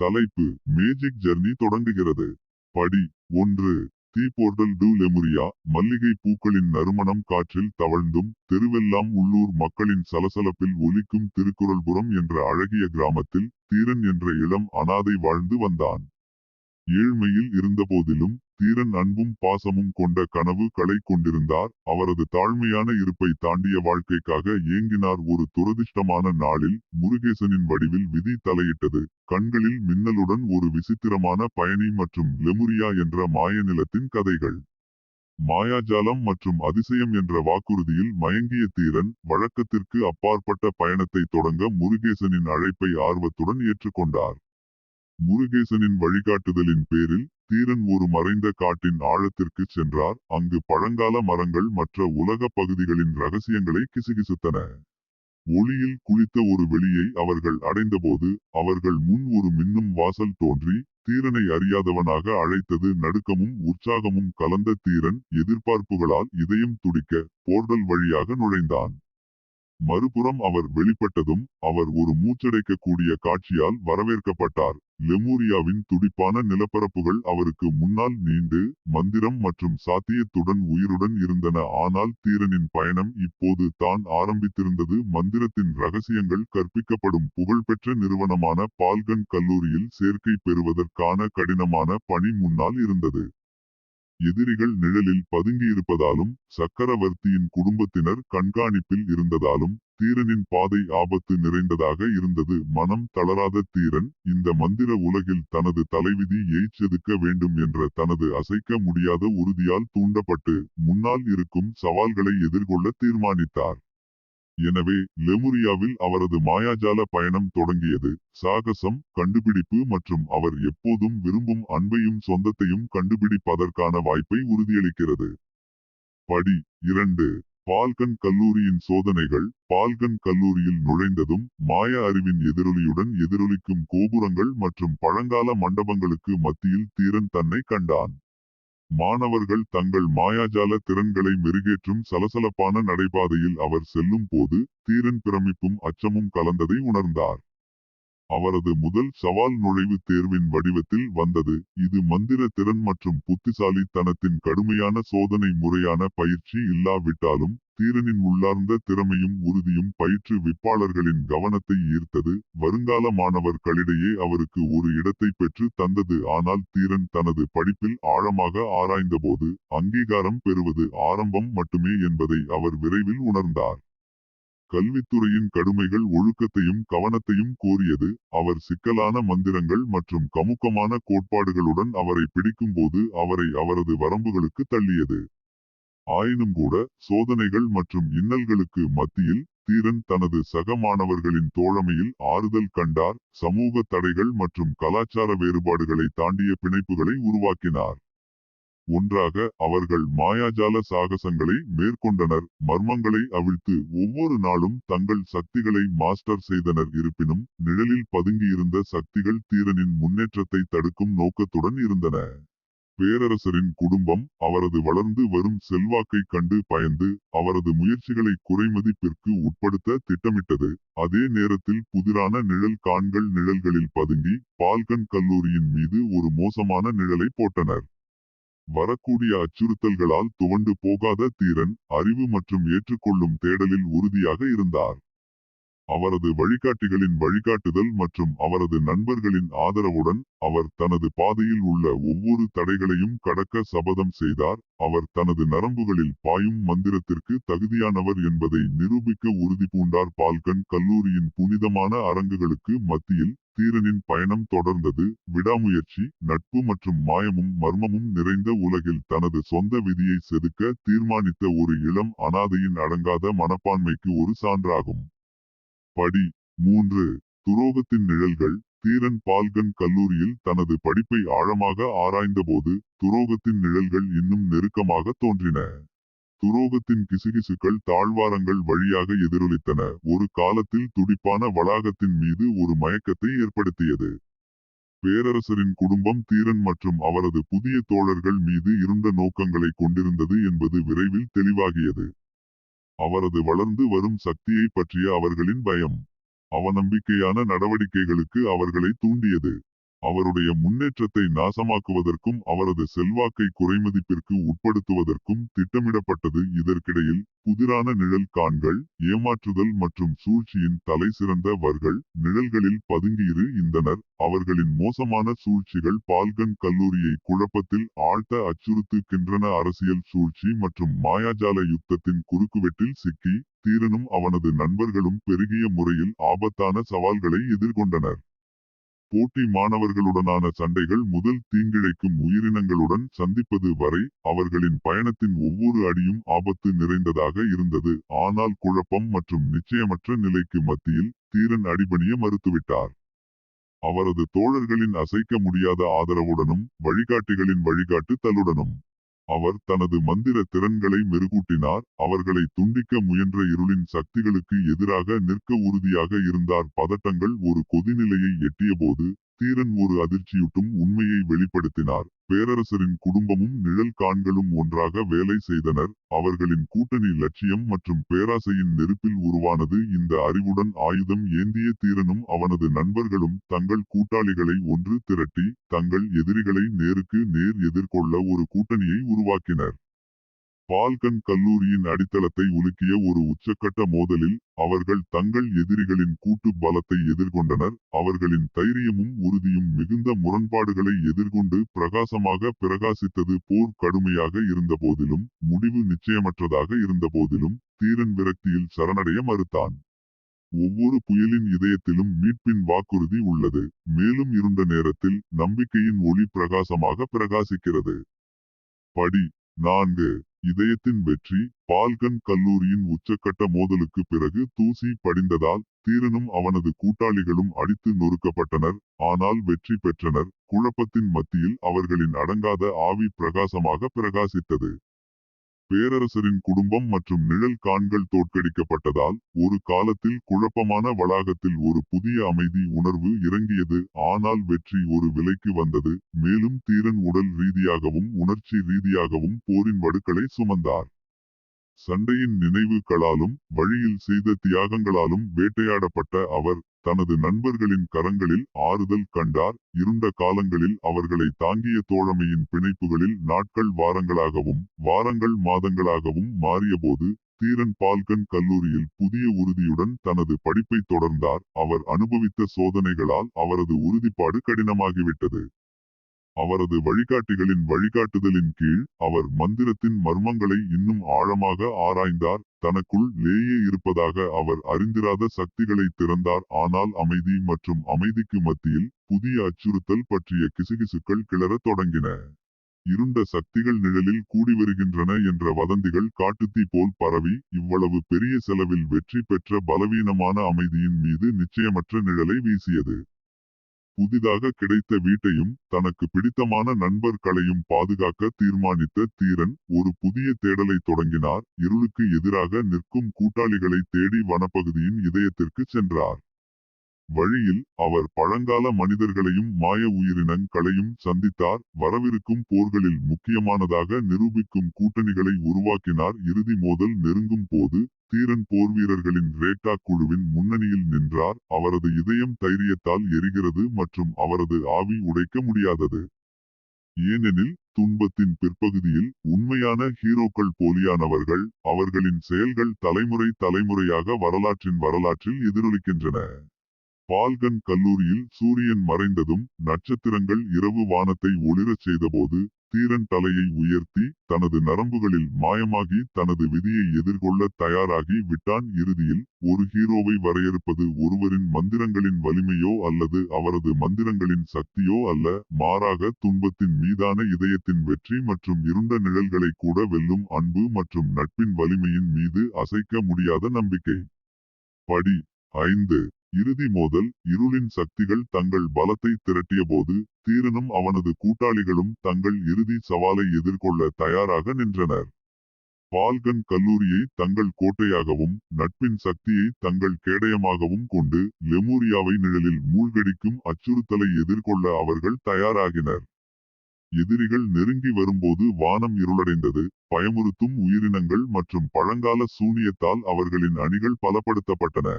தலைப்பு: magic journey தொடங்குகிறது. படி 1. தி போர்ட்டல் டு லெமுரியா. மல்லிகை பூக்களின் நறுமணம் காற்றில் தவழ்ந்தும், தெருவெல்லாம் உள்ளூர் மக்களின் சலசலப்பில் ஒலிக்கும் திருக்குறள்புரம் என்ற அழகிய கிராமத்தில் தீரன் என்ற இளம் அனாதை வாழ்ந்து வந்தான். ஏழ்மையில் இருந்தபோதிலும் தீரன் அன்பும் பாசமும் கொண்ட கனவு களை கொண்டிருந்தார். அவரது தாழ்மையான இருப்பை தாண்டிய வாழ்க்கைக்காக ஏங்கினார். ஒரு துரதிர்ஷ்டமான நாளில் முருகேசனின் வடிவில் விதி தலையிட்டது. கண்களில் மின்னலுடன் ஒரு விசித்திரமான பயணி மற்றும் லெமுரியா என்ற மாய நிலத்தின் கதைகள். மாயாஜாலம் மற்றும் அதிசயம் என்ற வாக்குறுதியில் மயங்கிய தீரன் வழக்கத்திற்கு அப்பாற்பட்ட பயணத்தை தொடங்க முருகேசனின் அழைப்பை ஆர்வத்துடன் ஏற்றுக்கொண்டார். முருகேசனின் வழிகாட்டுதலின் பேரில் தீரன் ஒரு மறைந்த காட்டின் ஆழத்திற்கு சென்றார். அங்கு பழங்கால மரங்கள் மற்ற உலக பகுதிகளின் ரகசியங்களை கிசுகிசுத்தன. ஒளியில் குளித்த ஒரு வெளியை அவர்கள் அடைந்தபோது அவர்கள் முன் ஒரு மின்னும் வாசல் தோன்றி தீரனை அறியாதவனாக அழைத்தது. நடுக்கமும் உற்சாகமும் கலந்த தீரன் எதிர்பார்ப்புகளால் இதயம் துடிக்க போர்டல் வழியாக நுழைந்தான். மறுபுறம் அவர் வெளிப்பட்டதும் அவர் ஒரு மூச்சடைக்கக்கூடிய காட்சியால் வரவேற்கப்பட்டார். லெமூரியாவின் துடிப்பான நிலப்பரப்புகள் அவருக்கு முன்னால் நீண்டு மந்திரம் மற்றும் சாத்தியத்துடன் உயிருடன் இருந்தன. ஆனால் தீரனின் பயணம் இப்போது தான் ஆரம்பித்திருந்தது. மந்திரத்தின் ரகசியங்கள் கற்பிக்கப்படும் புகழ்பெற்ற நிறுவனமான பால்கன் கல்லூரியில் சேர்க்கை பெறுவதற்கான கடினமான பணி முன்னால் இருந்தது. எதிரிகள் நிழலில் பதுங்கியிருப்பதாலும் சக்கரவர்த்தியின் குடும்பத்தினர் கண்காணிப்பில் இருந்ததாலும் தீரனின் பாதை ஆபத்து நிறைந்ததாக இருந்தது. மனம் தளராத தீரன் இந்த மந்திர உலகில் தனது தலைவிதியை செதுக்க வேண்டும் என்ற தனது அசைக்க முடியாத உறுதியால் தூண்டப்பட்டு முன்னால் இருக்கும் சவால்களை எதிர்கொள்ள தீர்மானித்தார். எனவே லெமுரியாவில் அவரது மாயாஜால பயணம் தொடங்கியது. சாகசம், கண்டுபிடிப்பு மற்றும் அவர் எப்போதும் விரும்பும் அன்பையும் சொந்தத்தையும் கண்டுபிடிப்பதற்கான வாய்ப்பை உறுதியளிக்கிறது. படி 2. பால்கன் கல்லூரியின் சோதனைகள். பால்கன் கல்லூரியில் நுழைந்ததும் மாய அறிவின் எதிரொலியுடன் எதிரொலிக்கும் கோபுரங்கள் மற்றும் பழங்கால மண்டபங்களுக்கு மத்தியில் தீரன் தன்னை கண்டான். மாணவர்கள் தங்கள் மாயாஜால திறன்களை மெருகேற்றும் சலசலப்பான நடைபாதையில் அவர் செல்லும் போது தீரன் பிரமிப்பும் அச்சமும் கலந்ததை உணர்ந்தார். அவரது முதல் சவால் நுழைவுத் தேர்வின் வடிவத்தில் வந்தது. இது மந்திர திறன் மற்றும் புத்திசாலித்தனத்தின் கடுமையான சோதனை. முறையான பயிற்சி இல்லாவிட்டாலும் தீரனின் உள்ளார்ந்த திறமையும் உறுதியும் பயிற்று விப்பாளர்களின் கவனத்தை ஈர்த்தது. வருங்கால மாணவர்களிடையே அவருக்கு ஒரு இடத்தை பெற்று தந்தது. ஆனால் தீரன் தனது படிப்பில் ஆழமாக ஆராய்ந்தபோது அங்கீகாரம் பெறுவது ஆரம்பம் மட்டுமே என்பதை அவர் விரைவில் உணர்ந்தார். கல்வித்துறையின் கடுமைகள் ஒழுக்கத்தையும் கவனத்தையும் கோரியது. அவர் சிக்கலான மந்திரங்கள் மற்றும் கமுக்கமான கோட்பாடுகளுடன் அவரை பிடிக்கும்போது அவரை அவரது வரம்புகளுக்கு தள்ளியது. ஆயினும்கூட சோதனைகள் மற்றும் இன்னல்களுக்கு மத்தியில் தீரன் தனது சக மாணவர்களின் தோழமையில் ஆறுதல் கண்டார். சமூக தடைகள் மற்றும் கலாச்சார வேறுபாடுகளை தாண்டிய பிணைப்புகளை உருவாக்கினார். ஒன்றாக அவர்கள் மாயாஜால சாகசங்களை மேற்கொண்டனர். மர்மங்களை அவிழ்த்து ஒவ்வொரு நாளும் தங்கள் சக்திகளை மாஸ்டர் செய்தனர். இருப்பினும் நிழலில் பதுங்கியிருந்த சக்திகள் தீரனின் முன்னேற்றத்தை தடுக்கும் நோக்கத்துடன் இருந்தன. பேரரசரின் குடும்பம் அவரது வளர்ந்து வரும் செல்வாக்கை கண்டு பயந்து அவரது முயற்சிகளை குறைமதிப்பிற்கு உட்படுத்த திட்டமிட்டது. அதே நேரத்தில் புதிரான நிழல் காண்கள் நிழல்களில் பதுங்கி பால்கன் கல்லூரியின் மீது ஒரு மோசமான நிழலை போட்டனர். வரக்கூடிய அச்சுறுத்தல்களால் துவண்டு போகாத தீரன் அறிவு மற்றும் ஏற்றுக்கொள்ளும் தேடலில் உறுதியாக இருந்தார். அவரது வழிகாட்டிகளின் வழிகாட்டுதல் மற்றும் அவரது நண்பர்களின் ஆதரவுடன் அவர் தனது பாதையில் உள்ள ஒவ்வொரு தடைகளையும் கடக்க சபதம் செய்தார். அவர் தனது நரம்புகளில் பாயும் மந்திரத்திற்கு தகுதியானவர் என்பதை நிரூபிக்க உறுதி பூண்டார். பால்கன் கல்லூரியின் புனிதமான அரங்குகளுக்கு மத்தியில் தீரனின் பயணம் தொடர்ந்தது. விடாமுயற்சி, நட்பு மற்றும் மாயமும் மர்மமும் நிறைந்த உலகில் தனது சொந்த விதியை செதுக்க தீர்மானித்த ஒரு இளம் அனாதையின் அடங்காத மனப்பான்மைக்கு ஒரு சான்றாகும். படி 3. துரோகத்தின் நிழல்கள். தீரன் பால்கன் கல்லூரியில் தனது படிப்பை ஆழமாக ஆராய்ந்தபோது துரோகத்தின் நிழல்கள் இன்னும் நெருக்கமாக தோன்றின. துரோகத்தின் கிசுகிசுக்கள் தாழ்வாரங்கள் வழியாக எதிரொலித்தன. ஒரு காலத்தில் துடிப்பான வளாகத்தின் மீது ஒரு மயக்கத்தை ஏற்படுத்தியது. பேரரசரின் குடும்பம் தீரன் மற்றும் அவரது புதிய தோழர்கள் மீது இருண்ட நோக்கங்களை கொண்டிருந்தது என்பது விரைவில் தெளிவாகியது. அவரது வளர்ந்து வரும் சக்தியை பற்றிய அவர்களின் பயம் அவநம்பிக்கையான நடவடிக்கைகளுக்கு அவர்களை தூண்டியது. அவருடைய முன்னேற்றத்தை நாசமாக்குவதற்கும் அவரது செல்வாக்கை குறைமதிப்பிற்கு உட்படுத்துவதற்கும் திட்டமிடப்பட்டது. இதற்கிடையில் புதிரான நிழல் காண்கள், ஏமாற்றுதல் மற்றும் சூழ்ச்சியின் தலைசிறந்தவர்கள் நிழல்களில் பதுங்கியிரு இருந்தனர். அவர்களின் மோசமான சூழ்ச்சிகள் பால்கன் கல்லூரியை குழப்பத்தில் ஆழ்த்த அச்சுறுத்துகின்றன. அரசியல் சூழ்ச்சி மற்றும் மாயாஜால யுத்தத்தின் குறுக்குவெட்டில் சிக்கி தீரனும் அவனது நண்பர்களும் பெருகிய முறையில் ஆபத்தான சவால்களை எதிர்கொண்டனர். போட்டி மாணவர்களுடனான சண்டைகள் முதல் தீங்கிழைக்கும் உயிரினங்களுடன் சந்திப்பது வரை அவர்களின் பயணத்தின் ஒவ்வொரு அடியும் ஆபத்து நிறைந்ததாக இருந்தது. ஆனால் குழப்பம் மற்றும் நிச்சயமற்ற நிலைக்கு மத்தியில் தீரன் அடிபணிய மறுத்துவிட்டார். அவரது தோழர்களின் அசைக்க முடியாத ஆதரவுடனும் வழிகாட்டிகளின் வழிகாட்டுதலுடனும் அவர் தனது மந்திர திறன்களை மெருகூட்டினார். அவர்களை துண்டிக்க முயன்ற இருளின் சக்திகளுக்கு எதிராக நிற்க உறுதியாக இருந்தார். பதட்டங்கள் ஒரு கொதிநிலையை எட்டியபோது தீரன் ஒரு அதிர்ச்சியூட்டும் உண்மையை வெளிப்படுத்தினார். பேரரசரின் குடும்பமும் நிழல் காண்களும் ஒன்றாக வேலை செய்தனர். அவர்களின் கூட்டணி லட்சியம் மற்றும் பேராசையின் நெருப்பில் உருவானது. இந்த அறிவுடன் ஆயுதம் ஏந்திய தீரனும் அவனது நண்பர்களும் தங்கள் கூட்டாளிகளை ஒன்று திரட்டி தங்கள் எதிரிகளை நேருக்கு நேர் எதிர்கொள்ள ஒரு கூட்டணியை உருவாக்கினர். பால்கன் கல்லூரியின் அடித்தளத்தை உலுக்கிய ஒரு உச்சக்கட்ட மோதலில் அவர்கள் தங்கள் எதிரிகளின் கூட்டு பலத்தை எதிர்கொண்டனர். அவர்களின் தைரியமும் உறுதியும் மிகுந்த முரண்பாடுகளை எதிர்கொண்டு பிரகாசமாக பிரகாசித்தது. போர் கடுமையாக இருந்தபோதிலும் முடிவு நிச்சயமற்றதாக இருந்தபோதிலும் தீரன் விரக்தியில் சரணடைய மறுத்தான். ஒவ்வொரு புயலின் இதயத்திலும் மீட்பின் வாக்குறுதி உள்ளது. மேலும் இருண்ட நேரத்தில் நம்பிக்கையின் ஒளி பிரகாசமாக பிரகாசிக்கிறது. படி 4. இதயத்தின் வெற்றி. பால்கன் கல்லூரியின் உச்சக்கட்ட மோதலுக்கு பிறகு தூசி படிந்ததால் தீரனும் அவனது கூட்டாளிகளும் அடித்து நொறுக்கப்பட்டனர். ஆனால் வெற்றி பெற்றனர். குழப்பத்தின் மத்தியில் அவர்களின் அடங்காத ஆவி பிரகாசமாக பிரகாசித்தது. பேரரசரின் குடும்பம் மற்றும் நிழல் காண்கள் தோற்கடிக்கப்பட்டதால் ஒரு காலத்தில் குழப்பமான வளாகத்தில் ஒரு புதிய அமைதி உணர்வு இறங்கியது. ஆனால் வெற்றி ஒரு விலைக்கு வந்தது. மேலும் தீரன் உடல் ரீதியாகவும் உணர்ச்சி ரீதியாகவும் போரின் வடுக்களை சுமந்தார். சண்டையின் நினைவுகளாலும் வழியில் செய்த தியாகங்களாலும் வேட்டையாடப்பட்ட அவர் தனது நண்பர்களின் கரங்களில் ஆறுதல் கண்டார். இருண்ட காலங்களில் அவர்களை தாங்கிய தோழமையின் பிணைப்புகளில் நாட்கள் வாரங்களாகவும் வாரங்கள் மாதங்களாகவும் மாறியபோது தீரன் பால்கன் கல்லூரியில் புதிய உறுதியுடன் தனது படிப்பை தொடர்ந்தார். அவர் அனுபவித்த சோதனைகளால் அவரது உறுதிப்பாடு கடினமாகிவிட்டது. அவரது வழிகாட்டிகளின் வழிகாட்டுதலின் கீழ் அவர் மந்திரத்தின் மர்மங்களை இன்னும் ஆழமாக ஆராய்ந்தார். தனக்குள் லேயே இருப்பதாக அவர் அறிந்திராத சக்திகளை திறந்தார். ஆனால் அமைதி மற்றும் அமைதிக்கு மத்தியில் புதிய அச்சுறுத்தல் பற்றிய கிசுகிசுக்கள் கிளறத் தொடங்கின. இருண்ட சக்திகள் நிழலில் கூடி வருகின்றன என்ற வதந்திகள் காட்டுத்தீ போல் பரவி இவ்வளவு பெரிய செலவில் வெற்றி பெற்ற பலவீனமான அமைதியின் மீது நிச்சயமற்ற நிழலை வீசியது. புதிதாக கிடைத்த வீட்டையும் தனக்கு பிடித்தமான நண்பர்களையும் பாதுகாக்க தீர்மானித்த தீரன் ஒரு புதிய தேடலை தொடங்கினார். இருளுக்கு எதிராக நிற்கும் கூட்டாளிகளை தேடி வனப்பகுதியின் இதயத்திற்கு சென்றார். வழியில் அவர் பழங்கால மனிதர்களையும் மாய உயிரினங்களையும் சந்தித்தார். வரவிருக்கும் போர்களில் முக்கியமானதாக நிரூபிக்கும் கூட்டணிகளை உருவாக்கினார். இறுதி மோதல் நெருங்கும் போது தீரன் போர்வீரர்களின் ரேட்டா குழுவின் முன்னணியில் நின்றார். அவரது இதயம் தைரியத்தால் எரிகிறது மற்றும் அவரது ஆவி உடைக்க முடியாதது. ஏனெனில் துன்பத்தின் பிற்பகுதியில் உண்மையான ஹீரோக்கள் போலியானவர்கள். அவர்களின் செயல்கள் தலைமுறை தலைமுறையாக வரலாற்றில் எதிரொலிக்கின்றன. பால்கன் கல்லூரியில் சூரியன் மறைந்ததும் நட்சத்திரங்கள் இரவு வானத்தை ஒளிரச் செய்தபோது தீரன் தலையை உயர்த்தி தனது நரம்புகளில் மாயமாகி தனது விதியை எதிர்கொள்ள தயாராகி விட்டான். இறுதியில் ஒரு ஹீரோவை வரையறுப்பது ஒருவரின் மந்திரங்களின் வலிமையோ அல்லது அவரது மந்திரங்களின் சக்தியோ அல்ல, மாறாக துன்பத்தின் மீதான இதயத்தின் வெற்றி மற்றும் இருண்ட நிழல்களை கூட வெல்லும் அன்பு மற்றும் நட்பின் வலிமையின் மீது அசைக்க முடியாத நம்பிக்கை. படி 5. இறுதி மோதல். இருளின் சக்திகள் தங்கள் பலத்தை திரட்டியபோது தீரனும் அவனது கூட்டாளிகளும் தங்கள் இறுதி சவாலை எதிர்கொள்ள தயாராக நின்றனர். பால்கன் கல்லூரியை தங்கள் கோட்டையாகவும் நட்பின் சக்தியை தங்கள் கேடயமாகவும் கொண்டு லெமூரியாவை நிழலில் மூழ்கடிக்கும் அச்சுறுத்தலை எதிர்கொள்ள அவர்கள் தயாராகினர். எதிரிகள் நெருங்கி வரும்போது வானம் இருளடைந்தது. பயமுறுத்தும் உயிரினங்கள் மற்றும் பழங்கால சூனியத்தால் அவர்களின் அணிகள் பலப்படுத்தப்பட்டன.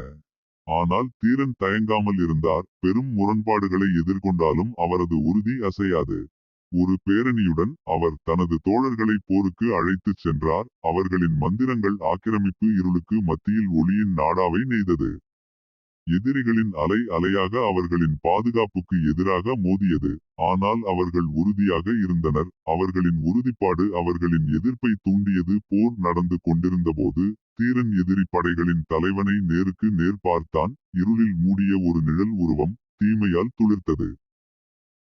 ஆனால் தீரன் தயங்காமல் இருந்தார். பெரும் முரண்பாடுகளை எதிர்கொண்டாலும் அவரது உறுதி அசையாது. ஒரு பேரணியுடன் அவர் தனது தோழர்களை போருக்கு அழைத்துச் சென்றார். அவர்களின் மந்திரங்கள் ஆக்கிரமிப்பு இருளுக்கு மத்தியில் ஒளியின் நாடாவை நெய்தது. எதிரிகளின் அலை அலையாக அவர்களின் பாதுகாப்புக்கு எதிராக மோதியது. ஆனால் அவர்கள் உறுதியாக இருந்தனர். அவர்களின் உறுதிப்பாடு அவர்களின் எதிர்ப்பை தூண்டியது. போர் நடந்து கொண்டிருந்தபோது தீரன் எதிரி படைகளின் தலைவனை நேருக்கு நேர் பார்த்தான். இருளில் மூடிய ஒரு நிழல் உருவம் தீமையால் துளிர்த்தது.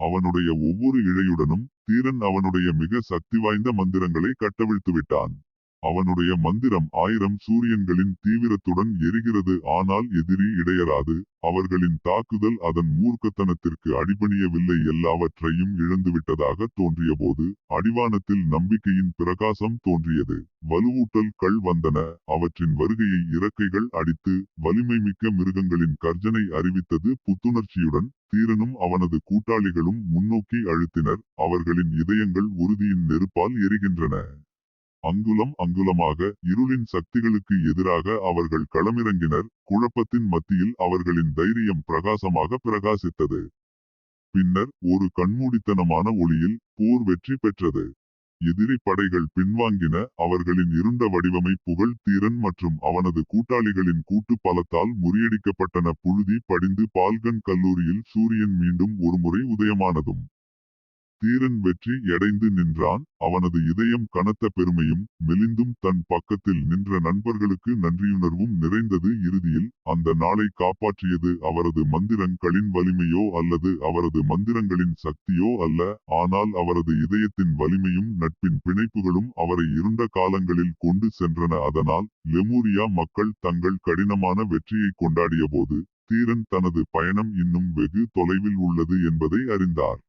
அவனுடைய ஒவ்வொரு இழையுடனும் தீரன் அவனுடைய மிக சக்தி வாய்ந்த மந்திரங்களை கட்டவிழ்த்து விட்டான். அவனுடைய மந்திரம் 1000 சூரியன்களின் தீவிரத்துடன் எரிகிறது. ஆனால் எதிரி இடையராது. அவர்களின் தாக்குதல் அதன் மூர்க்கத்தனத்திற்கு அடிபணியவில்லை. எல்லாவற்றையும் இழந்துவிட்டதாக தோன்றியபோது அடிவானத்தில் நம்பிக்கையின் பிரகாசம் தோன்றியது. வலுவூட்டல்கள் வந்தன. அவற்றின் வருகையை இறக்கைகள் அடித்து வலிமை மிக்க மிருகங்களின் கர்ஜனை அறிவித்தது. புத்துணர்ச்சியுடன் தீரனும் அவனது கூட்டாளிகளும் முன்னோக்கி அழுத்தினர். அவர்களின் இதயங்கள் உறுதியின் நெருப்பால் எரிகின்றன. அங்குலம் அங்குலமாக இருளின் சக்திகளுக்கு எதிராக அவர்கள் களமிறங்கினர். குழப்பத்தின் மத்தியில் அவர்களின் தைரியம் பிரகாசமாக பிரகாசித்தது. பின்னர் ஒரு கண்மூடித்தனமான ஒளியில் போர் வெற்றி பெற்றது. எதிரி படைகள் பின்வாங்கின. அவர்களின் இருண்ட வடிவமை புகழ் தீரன் மற்றும் அவனது கூட்டாளிகளின் கூட்டு பலத்தால் முறியடிக்கப்பட்டன. புழுதி படிந்து பால்கன் கல்லூரியில் சூரியன் மீண்டும் ஒருமுறை உதயமானதும் தீரன் வெற்றி அடைந்து நின்றான். அவனது இதயம் கனத்த பெருமையும் மெலிந்தும் தன் பக்கத்தில் நின்ற நண்பர்களுக்கு நன்றியுணர்வும் நிறைந்தது. இறுதியில் அந்த நாளை காப்பாற்றியது அவரது மந்திரங்களின் வலிமையோ அல்லது அவரது மந்திரங்களின் சக்தியோ அல்ல. ஆனால் அவரது இதயத்தின் வலிமையும் நட்பின் பிணைப்புகளும் அவரை இருண்ட காலங்களில் கொண்டு சென்றன. அதனால் லெமூரியா மக்கள் தங்கள் கடினமான வெற்றியை கொண்டாடியபோது தீரன் தனது பயணம் இன்னும் வெகு தொலைவில் உள்ளது என்பதை அறிந்தார்.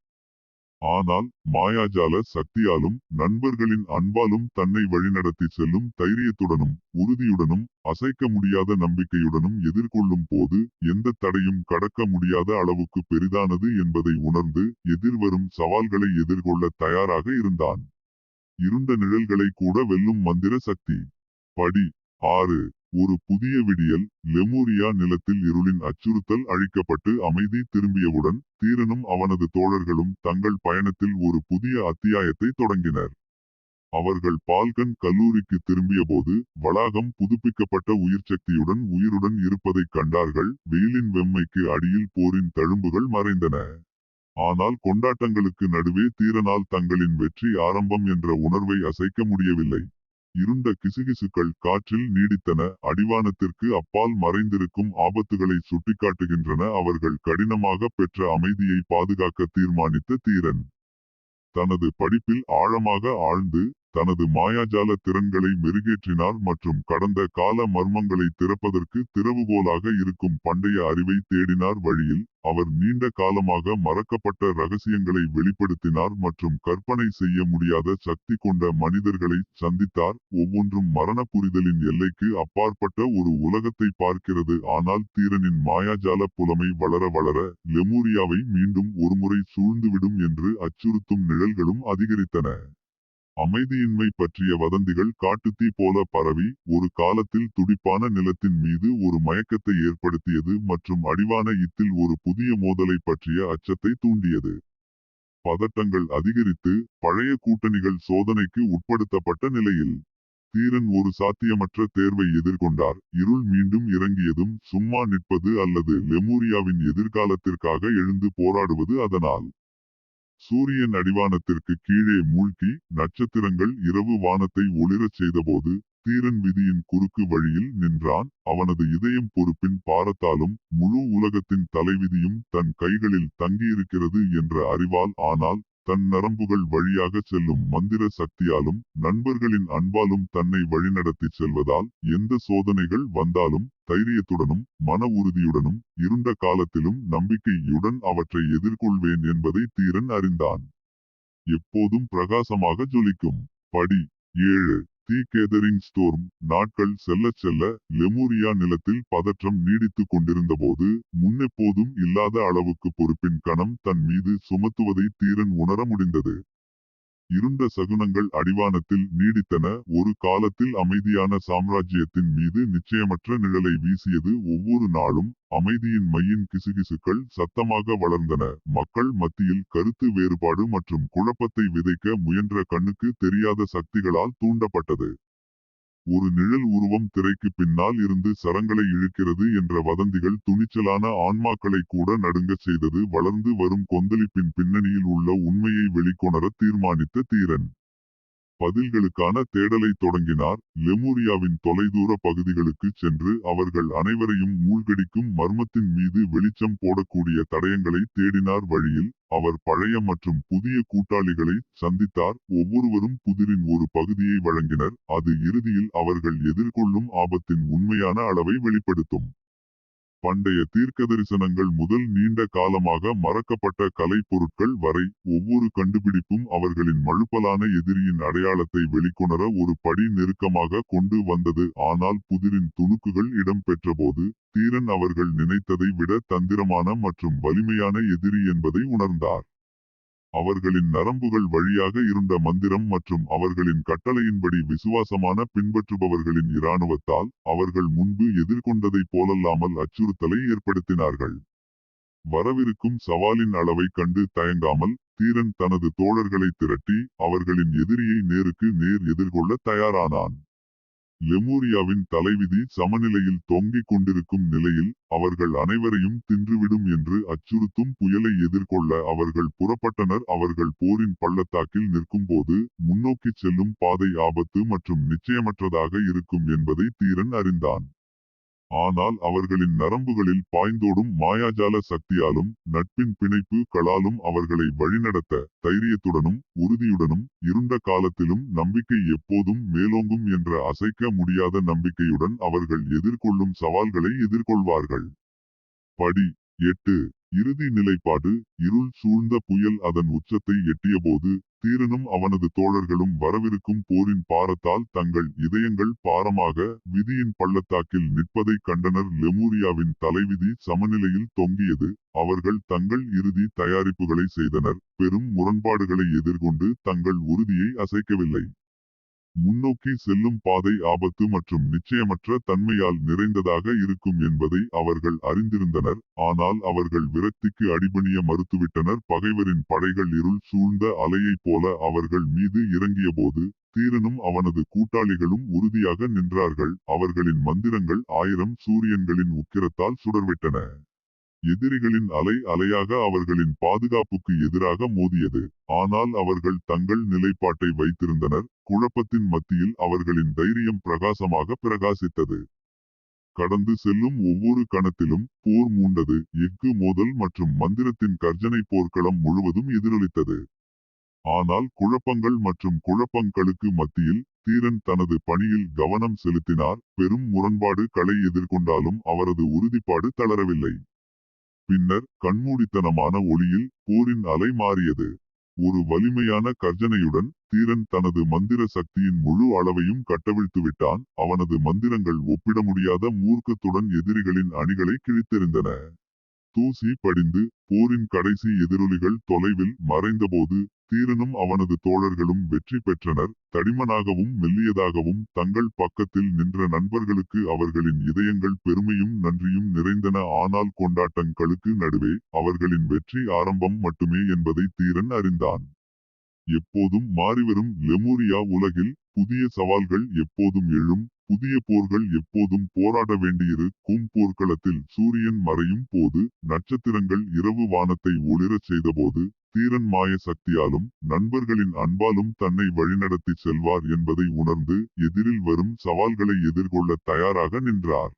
ஆனால் மாயாஜால சக்தியாலும் நண்பர்களின் அன்பாலும் தன்னை வழிநடத்தி செல்லும் தைரியத்துடனும் உறுதியுடனும் அசைக்க முடியாத நம்பிக்கையுடனும் எதிர்கொள்ளும் போது எந்த தடையும் கடக்க முடியாத அளவுக்கு பெரிதானது என்பதை உணர்ந்து எதிர்வரும் சவால்களை எதிர்கொள்ள தயாராக இருந்தான். இருண்ட நிழல்களை கூட வெல்லும் மந்திர சக்தி. படி 6. ஒரு புதிய விடியல். லெமூரியா நிலத்தில் இருளின் அச்சுறுத்தல் அழிக்கப்பட்டு அமைதி திரும்பியவுடன் தீரனும் அவனது தோழர்களும் தங்கள் பயணத்தில் ஒரு புதிய அத்தியாயத்தை தொடங்கினர். அவர்கள் பால்கன் கல்லூரிக்கு திரும்பியபோது வளாகம் புதுப்பிக்கப்பட்ட உயிர்ச்சக்தியுடன் உயிருடன் இருப்பதைக் கண்டார்கள். வெயிலின் வெம்மைக்கு அடியில் போரின் தழும்புகள் மறைந்தன. ஆனால் கொண்டாட்டங்களுக்கு நடுவே தீரனால் தங்களின் வெற்றி ஆரம்பம் என்ற உணர்வை அசைக்க முடியவில்லை. இருண்ட கிசுகிசுக்கள் காற்றில் நீடித்தன. அடிவானத்திற்கு அப்பால் மறைந்திருக்கும் ஆபத்துகளை சுட்டிக்காட்டுகின்றன. அவர்கள் கடினமாக பெற்ற அமைதியை பாதுகாக்க தீர்மானித்த தீரன் தனது படிப்பில் ஆழமாக ஆழ்ந்து தனது மாயாஜால திறன்களை மெருகேற்றினார் மற்றும் கடந்த கால மர்மங்களை திறப்பதற்கு திறவுகோலாக இருக்கும் பண்டைய அறிவை தேடினார். வழியில் அவர் நீண்ட காலமாக மறக்கப்பட்ட ரகசியங்களை வெளிப்படுத்தினார் மற்றும் கற்பனை செய்ய முடியாத சக்தி கொண்ட மனிதர்களை சந்தித்தார். ஒவ்வொன்றும் மரண புரிதலின் எல்லைக்கு அப்பாற்பட்ட ஒரு உலகத்தை பார்க்கிறது. ஆனால் தீரனின் மாயாஜால புலமை வளர வளர லெமூரியாவை மீண்டும் ஒருமுறை சூழ்ந்துவிடும் என்று அச்சுறுத்தும் நிழல்களும் அதிகரித்தன. அமைதியின்மை பற்றிய வதந்திகள் காட்டுத்தீ போல பரவி ஒரு காலத்தில் துடிப்பான நிலத்தின் மீது ஒரு மயக்கத்தை ஏற்படுத்தியது மற்றும் அடிவான இத்தில் ஒரு புதிய மோதலை பற்றிய அச்சத்தை தூண்டியது. பதட்டங்கள் அதிகரித்து பழைய கூட்டணிகள் சோதனைக்கு உட்படுத்தப்பட்ட நிலையில் தீரன் ஒரு சாத்தியமற்ற தேர்வை எதிர்கொண்டார். இருள் மீண்டும் இறங்கியதும் சும்மா நிற்பது அல்லது லெமூரியாவின் எதிர்காலத்திற்காக எழுந்து போராடுவது. அதனால் சூரியன் அடிவானத்திற்கு கீழே மூழ்கி நட்சத்திரங்கள் இரவு வானத்தை ஒளிரச் செய்தபோது தீரன் விதியின் குறுக்கு வழியில் நின்றான். அவனது இதயம் பொறுப்பின் பாரத்தாலும் முழு உலகத்தின் தலைவிதியும் தன் கைகளில் தங்கியிருக்கிறது என்ற அறிவால், ஆனால் தன் நரம்புகள் வழியாக செல்லும் மந்திர சக்தியாலும் நண்பர்களின் அன்பாலும் தன்னை வழிநடத்தி செல்வதால் எந்த சோதனைகள் வந்தாலும் தைரியத்துடனும் மன உறுதியுடனும் இருண்ட காலத்திலும் நம்பிக்கையுடன் அவற்றை எதிர்கொள்வேன் என்பதை தீரன் அறிந்தான். எப்போதும் பிரகாசமாக ஜொலிக்கும். படி 7. தி கேதரிங் ஸ்டோர்ம். நாட்கள் செல்லச் செல்ல லெமூரியா நிலத்தில் பதற்றம் நீடித்துக் கொண்டிருந்தபோது முன்னெப்போதும் இல்லாத அளவுக்கு பொறுப்பின் கணம் தன் மீது சுமத்துவதை தீரன் உணர முடிந்தது. இருண்ட சகுனங்கள் அடிவானத்தில் நீடித்தன. ஒரு காலத்தில் அமைதியான சாம்ராஜ்யத்தின் மீது நிச்சயமற்ற நிழலை வீசியது. ஒவ்வொரு நாளும் அமைதியின் மையின் கிசுகிசுக்கள் சத்தமாக வளர்ந்தன. மக்கள் மத்தியில் கருத்து வேறுபாடு மற்றும் குழப்பத்தை விதைக்க முயன்ற கண்ணுக்கு தெரியாத சக்திகளால் தூண்டப்பட்டது. ஒரு நிழல் உருவம் திரைக்கு பின்னால் இருந்து சரங்களை இழுக்கிறது என்ற வதந்திகள் துணிச்சலான ஆன்மாக்களை கூட நடுங்கச் செய்தது. வளர்ந்து வரும் கொந்தளிப்பின் பின்னணியில் உள்ள உண்மையை வெளிக்கொணர தீர்மானித்த தீரன் பதில்களுக்கான தேடலை தொடங்கினார். லெமூரியாவின் தொலைதூர பகுதிகளுக்கு சென்று அவர்கள் அனைவரையும் மூழ்கடிக்கும் மர்மத்தின் மீது வெளிச்சம் போடக்கூடிய தடயங்களை தேடினார். வழியில் அவர் பழைய மற்றும் புதிய கூட்டாளிகளை சந்தித்தார். ஒவ்வொருவரும் புதிரின் ஒரு பகுதியை வழங்கினர். அது இறுதியில் அவர்கள் எதிர்கொள்ளும் ஆபத்தின் உண்மையான அளவை வெளிப்படுத்தும். பண்டைய தீர்க்கதரிசனங்கள் முதல் நீண்ட காலமாக மறக்கப்பட்ட கலை பொருட்கள் வரை ஒவ்வொரு கண்டுபிடிப்பும் அவர்களின் மழுப்பலான எதிரியின் அடையாளத்தை வெளிக்கொணர ஒரு படி நெருக்கமாக கொண்டு வந்தது. ஆனால் புதிரின் துணுக்குகள் இடம் பெற்றபோது தீரன் அவர்கள் நினைத்ததை விட தந்திரமான மற்றும் வலிமையான எதிரி என்பதை உணர்ந்தார். அவர்களின் நரம்புகள் வழியாக இருந்த மந்திரம் மற்றும் அவர்களின் கட்டளையின்படி விசுவாசமான பின்பற்றுபவர்களின் இராணுவத்தால் அவர்கள் முன்பு எதிர்கொண்டதைப் போலல்லாமல் அச்சுறுத்தலை ஏற்படுத்தினார்கள். வரவிருக்கும் சவாலின் அளவை கண்டு தயங்காமல் தீரன் தனது தோழர்களை திரட்டி அவர்களின் எதிரியை நேருக்கு நேர் எதிர்கொள்ள தயாரானான். லெமூரியாவின் தலைவிதி சமநிலையில் தொங்கிக் கொண்டிருக்கும் நிலையில் அவர்கள் அனைவரையும் தின்றுவிடும் என்று அச்சுறுத்தும் புயலை எதிர்கொள்ள அவர்கள் புறப்பட்டனர். அவர்கள் போரின் பள்ளத்தாக்கில் நிற்கும்போது முன்னோக்கிச் செல்லும் பாதை ஆபத்து மற்றும் நிச்சயமற்றதாக இருக்கும் என்பதை தீரன் அறிந்தான். ஆனால் அவர்களின் நரம்புகளில் பாய்ந்தோடும் மாயாஜால சக்தியாலும் நட்பின் பிணைப்பு களாலும் அவர்களை வழிநடத்த தைரியத்துடனும் உறுதியுடனும் இருண்ட காலத்திலும் நம்பிக்கை எப்போதும் மேலோங்கும் என்ற அசைக்க முடியாத நம்பிக்கையுடன் அவர்கள் எதிர்கொள்ளும் சவால்களை எதிர்கொள்வார்கள். படி 8 இறுதி நிலைப்பாடு. இருள் சூழ்ந்த புயல் அதன் உச்சத்தை எட்டியபோது தீரனும் அவனது தோழர்களும் வரவிருக்கும் போரின் பாரத்தால் தங்கள் இதயங்கள் பாரமாக விதியின் பள்ளத்தாக்கில் நிற்பதைக் கண்டனர். லெமூரியாவின் தலைவிதி சமநிலையில் தொங்கியது. அவர்கள் தங்கள் இறுதி தயாரிப்புகளை செய்தனர். பெரும் முரண்பாடுகளை எதிர்கொண்டு தங்கள் உறுதியை அசைக்கவில்லை. முன்னோக்கி செல்லும் பாதை ஆபத்து மற்றும் நிச்சயமற்ற தன்மையால் நிறைந்ததாக இருக்கும் என்பதை அவர்கள் அறிந்திருந்தனர். ஆனால் அவர்கள் விரக்திக்கு அடிபணிய மறுத்துவிட்டனர். பகைவரின் படைகள் இருள் சூழ்ந்த அலையைப் போல அவர்கள் மீது இறங்கியபோது தீரனும் அவனது கூட்டாளிகளும் உறுதியாக நின்றார்கள். அவர்களின் மந்திரங்கள் 1000 சூரியன்களின் உக்கிரத்தால் சுடர்விட்டன. எதிரிகளின் அலை அலையாக அவர்களின் பாதுகாப்புக்கு எதிராக மோதியது. ஆனால் அவர்கள் தங்கள் நிலைப்பாட்டை வைத்திருந்தனர். குழப்பத்தின் மத்தியில் அவர்களின் தைரியம் பிரகாசமாக பிரகாசித்தது. கடந்து செல்லும் ஒவ்வொரு கணத்திலும் போர் மூண்டது. எஃகு மோதல் மற்றும் மந்திரத்தின் கர்ஜனை போர்க்களம் முழுவதும் எதிரொலித்தது. ஆனால் குழப்பங்கள் மற்றும் குழப்பங்களுக்கு மத்தியில் தீரன் தனது பணியில் கவனம் செலுத்தினார். பெரும் முரண்பாடு களை எதிர்கொண்டாலும் அவரது உறுதிப்பாடு தளரவில்லை. பின்னர் கண்மூடித்தனமான ஒளியில் போரின் அலை மாறியது. ஒரு வலிமையான கர்ஜனையுடன் தீரன் தனது மந்திர சக்தியின் முழு அளவையும் கட்டவிழ்த்து விட்டான். அவனது மந்திரங்கள் ஒப்பிட முடியாத மூர்க்கத்துடன் எதிரிகளின் அணிகளை கிழித்தெறிந்தன. தூசி படிந்து போரின் கடைசி எதிரொலிகள் தொலைவில் மறைந்தபோது தீரனும் அவனது தோழர்களும் வெற்றி பெற்றனர். தடிமனாகவும் மெல்லியதாகவும் தங்கள் பக்கத்தில் நின்ற நண்பர்களுக்கு அவர்களின் இதயங்கள் பெருமையும் நன்றியும் நிறைந்தன. ஆனால் கொண்டாட்டங்களுக்கு நடுவே அவர்களின் வெற்றி ஆரம்பம் மட்டுமே என்பதை தீரன் அறிந்தான். எப்போதும் மாறிவரும் லெமூரியா உலகில் புதிய சவால்கள் எப்போதும் எழும். புதிய போர்கள் எப்போதும் போராட வேண்டியிருக்கும். போர்க்களத்தில் சூரியன் மறையும் போது நட்சத்திரங்கள் இரவு வானத்தை ஒளிரச் செய்தபோது தீரன் மாய சக்தியாலும் நண்பர்களின் அன்பாலும் தன்னை வழிநடத்தி செல்வார் என்பதை உணர்ந்து எதிரில் வரும் சவால்களை எதிர்கொள்ள தயாராக நின்றார்.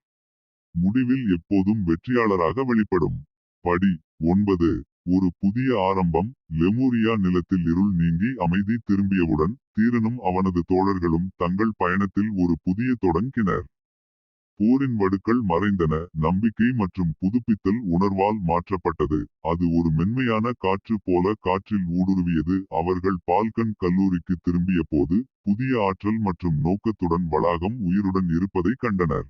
முடிவில் எப்போதும் வெற்றியாளராக வெளிப்படும். படி 9 ஒரு புதிய ஆரம்பம். லெமூரியா நிலத்தில் இருள் நீங்கி அமைதி திரும்பியவுடன் தீரனும் அவனது தோழர்களும் தங்கள் பயணத்தில் ஒரு புதிய தொடங்கினர். போரின் வடுக்கள் மறைந்தன. நம்பிக்கை மற்றும் புதுப்பித்தல் உணர்வால் மாற்றப்பட்டது. அது ஒரு மென்மையான காற்று போல காற்றில் ஊடுருவியது. அவர்கள் பால்கன் கல்லூரிக்கு திரும்பிய போது புதிய ஆற்றல் மற்றும் நோக்கத்துடன் வளாகம் உயிருடன் இருப்பதை கண்டனர்.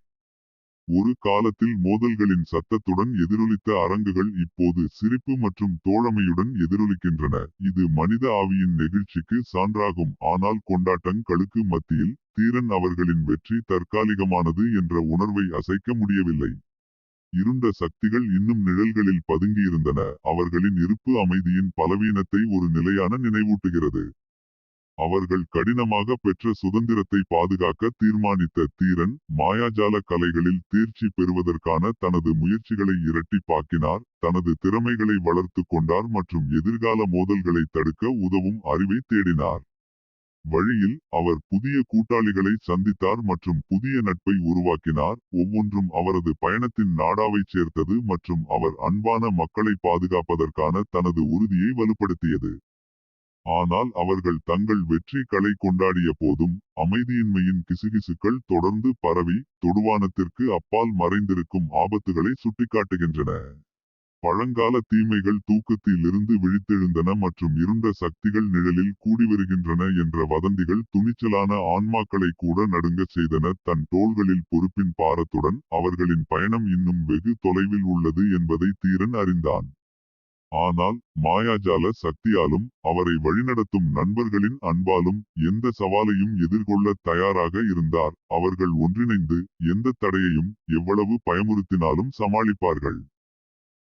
ஒரு காலத்தில் மோதல்களின் சத்தத்துடன் எதிரொலித்த அரங்குகள் இப்போது சிரிப்பு மற்றும் தோழமையுடன் எதிரொலிக்கின்றன. இது மனித ஆவியின் நெகிழ்ச்சிக்கு சான்றாகும். ஆனால் கொண்டாட்டங்களுக்கு மத்தியில் தீரன் அவர்களின் வெற்றி தற்காலிகமானது என்ற உணர்வை அசைக்க முடியவில்லை. இருண்ட சக்திகள் இன்னும் நிழல்களில் பதுங்கியிருந்தன. அவர்களின் இருப்பு அமைதியின் பலவீனத்தை ஒரு நிலையான நினைவூட்டுகிறது. அவர்கள் கடினமாக பெற்ற சுதந்திரத்தை பாதுகாக்க தீர்மானித்த தீரன் மாயாஜால கலைகளில் தேர்ச்சி பெறுவதற்கான தனது முயற்சிகளை இரட்டிப்பாக்கினார். தனது திறமைகளை வளர்த்து கொண்டார் மற்றும் எதிர்கால மோதல்களை தடுக்க உதவும் அறிவை தேடினார். வழியில் அவர் புதிய கூட்டாளிகளை சந்தித்தார் மற்றும் புதிய நட்பை உருவாக்கினார். ஒவ்வொன்றும் அவரது பயணத்தின் நாடாவைச் சேர்த்தது மற்றும் அவர் அன்பான மக்களை பாதுகாப்பதற்கான தனது உறுதியை வலுப்படுத்தியது. ஆனால் அவர்கள் தங்கள் வெற்றி களை கொண்டாடிய போதும் அமைதியின்மையின் கிசுகிசுக்கள் தொடர்ந்து பரவி தொடுவானத்திற்கு அப்பால் மறைந்திருக்கும் ஆபத்துகளை சுட்டிக்காட்டுகின்றன. பழங்கால தீமைகள் தூக்கத்திலிருந்து விழித்தெழுந்தன மற்றும் இருண்ட சக்திகள் நிழலில் கூடி வருகின்றன என்ற வதந்திகள் துணிச்சலான ஆன்மாக்களை கூட நடுங்கச் செய்தன. தன் தோள்களில் பொறுப்பின் பாரத்துடன் அவர்களின் பயணம் இன்னும் வெகு தொலைவில் உள்ளது என்பதை தீரன் அறிந்தான். ஆனால் மாயாஜால சக்தியாலும் அவரை வழிநடத்தும் நண்பர்களின் அன்பாலும் எந்த சவாலையும் எதிர்கொள்ள தயாராக இருந்தார். அவர்கள் ஒன்றிணைந்து எந்த தடையையும் எவ்வளவு பயமுறுத்தினாலும் சமாளிப்பார்கள்.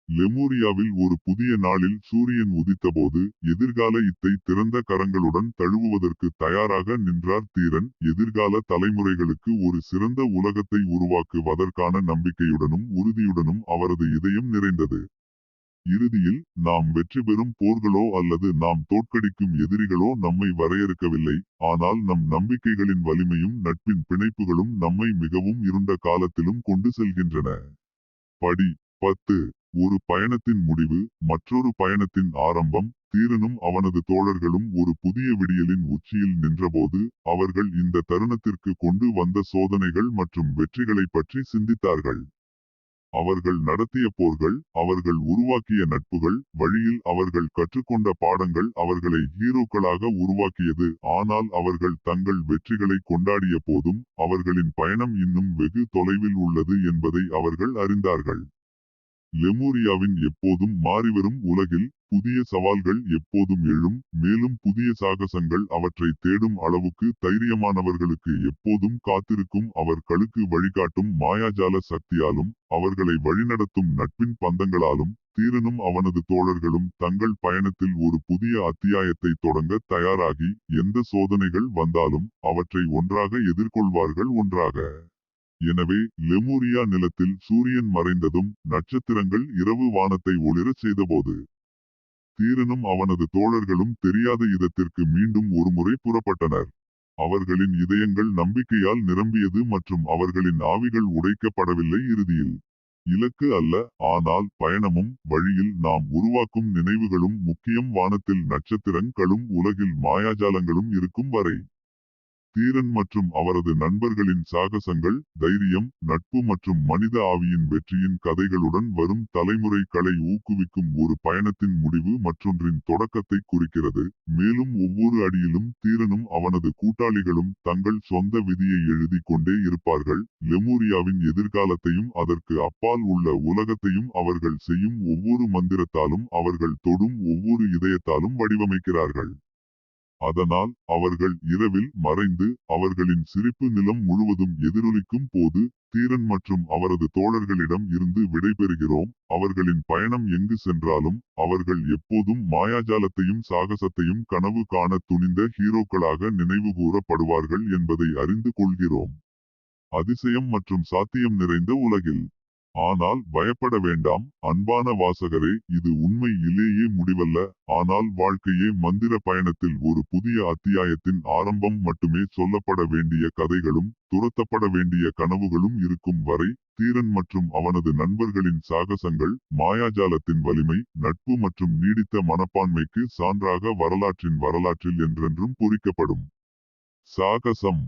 லெமூரியாவில் ஒரு புதிய நாளில் சூரியன் உதித்தபோது எதிர்கால இத்தை திறந்த கரங்களுடன் தழுவுவதற்கு தயாராக நின்றார் தீரன். எதிர்கால தலைமுறைகளுக்கு ஒரு சிறந்த உலகத்தை உருவாக்குவதற்கான நம்பிக்கையுடனும் உறுதியுடனும் அவரது இதயம் நிறைந்தது. இறுதியில் நாம் வெற்றி பெறும் போர்களோ அல்லது நாம் தோற்கடிக்கும் எதிரிகளோ நம்மை வரையறுக்கவில்லை. ஆனால் நம் நம்பிக்கைகளின் வலிமையும் நட்பின் பிணைப்புகளும் நம்மை மிகவும் இருண்ட காலத்திலும் கொண்டு செல்கின்றன. படி 10. ஒரு பயணத்தின் முடிவு மற்றொரு பயணத்தின் ஆரம்பம். தீரனும் அவனது தோழர்களும் ஒரு புதிய விடியலின் உச்சியில் நின்றபோது அவர்கள் இந்த தருணத்திற்கு கொண்டு வந்த சோதனைகள் மற்றும் வெற்றிகளை பற்றி சிந்தித்தார்கள். அவர்கள் நடத்திய போர்கள், அவர்கள் உருவாக்கிய நட்புகள், வழியில் அவர்கள் கற்றுக்கொண்ட பாடங்கள் அவர்களை ஹீரோக்களாக உருவாக்கியது. ஆனால் அவர்கள் தங்கள் வெற்றிகளை கொண்டாடிய போதும் அவர்களின் பயணம் இன்னும் வெகு தொலைவில் உள்ளது என்பதை அவர்கள் அறிந்தார்கள். லெமூரியாவின் எப்போதும் மாறிவரும் உலகில் புதிய சவால்கள் எப்போதும் எழும். மேலும் புதிய சாகசங்கள் அவற்றை தேடும் அளவுக்கு தைரியமானவர்களுக்கு எப்போதும் காத்திருக்கும். அவர்களுக்கு வழிகாட்டும் மாயாஜால சக்தியாலும் அவர்களை வழிநடத்தும் நட்பின் பந்தங்களாலும் தீரனும் அவனது தோழர்களும் தங்கள் பயணத்தில் ஒரு புதிய அத்தியாயத்தை தொடங்க தயாராகி எந்த சோதனைகள் வந்தாலும் அவற்றை ஒன்றாக எதிர்கொள்வார்கள். ஒன்றாக. எனவே லெமூரியா நிலத்தில் சூரியன் மறைந்ததும் நட்சத்திரங்கள் இரவு வானத்தை ஒளிரச் செய்தபோது தீரனும் அவனது தோழர்களும் தெரியாத இடத்திற்கு மீண்டும் ஒருமுறை புறப்பட்டனர். அவர்களின் இதயங்கள் நம்பிக்கையால் நிரம்பியது மற்றும் அவர்களின் ஆவிகள் உடைக்கப்படவில்லை. இறுதியில் இலக்கு அல்ல, ஆனால் பயணமும் வழியில் நாம் உருவாக்கும் நினைவுகளும் முக்கியம். வானத்தில் நட்சத்திரங்களும் உலகில் மாயாஜாலங்களும் இருக்கும் வரை தீரன் மற்றும் அவரது நண்பர்களின் சாகசங்கள், தைரியம், நட்பு மற்றும் மனித ஆவியின் வெற்றியின் கதைகளுடன் வரும் தலைமுறைகளை ஊக்குவிக்கும் ஒரு பயணத்தின் முடிவு மற்றொன்றின் தொடக்கத்தை குறிக்கிறது. மேலும் ஒவ்வொரு அடியிலும் தீரனும் அவனது கூட்டாளிகளும் தங்கள் சொந்த விதியை எழுதி கொண்டே இருப்பார்கள். லெமூரியாவின் எதிர்காலத்தையும் அதற்கு அப்பால் உள்ள உலகத்தையும் அவர்கள் செய்யும் ஒவ்வொரு மந்திரத்தாலும் அவர்கள் தொடும் ஒவ்வொரு இதயத்தாலும் வடிவமைக்கிறார்கள். அதனால் அவர்கள் இரவில் மறைந்து அவர்களின் சிரிப்பு நிலம் முழுவதும் எதிரொலிக்கும் போது தீரன் மற்றும் அவரது தோழர்களிடம் இருந்து விடைபெறுகிறோம். அவர்களின் பயணம் எங்கு சென்றாலும் அவர்கள் எப்போதும் மாயாஜாலத்தையும் சாகசத்தையும் கனவு காண துணிந்த ஹீரோக்களாக நினைவுகூரப்படுவார்கள் என்பதை அறிந்து கொள்கிறோம். அதிசயம் மற்றும் சாத்தியம் நிறைந்த உலகில். ஆனால் பயப்பட வேண்டாம் அன்பான வாசகரே, இது உண்மையிலேயே முடிவல்ல, ஆனால் வாழ்க்கையே மந்திர பயணத்தில் ஒரு புதிய அத்தியாயத்தின் ஆரம்பம் மட்டுமே. சொல்லப்பட வேண்டிய கதைகளும் துரத்தப்பட வேண்டிய கனவுகளும் இருக்கும் வரை தீரன் மற்றும் அவனது நண்பர்களின் சாகசங்கள் மாயாஜாலத்தின் வலிமை, நட்பு மற்றும் நீடித்த மனப்பான்மைக்கு சான்றாக வரலாற்றில் என்றென்றும் பொறிக்கப்படும். சாகசம்.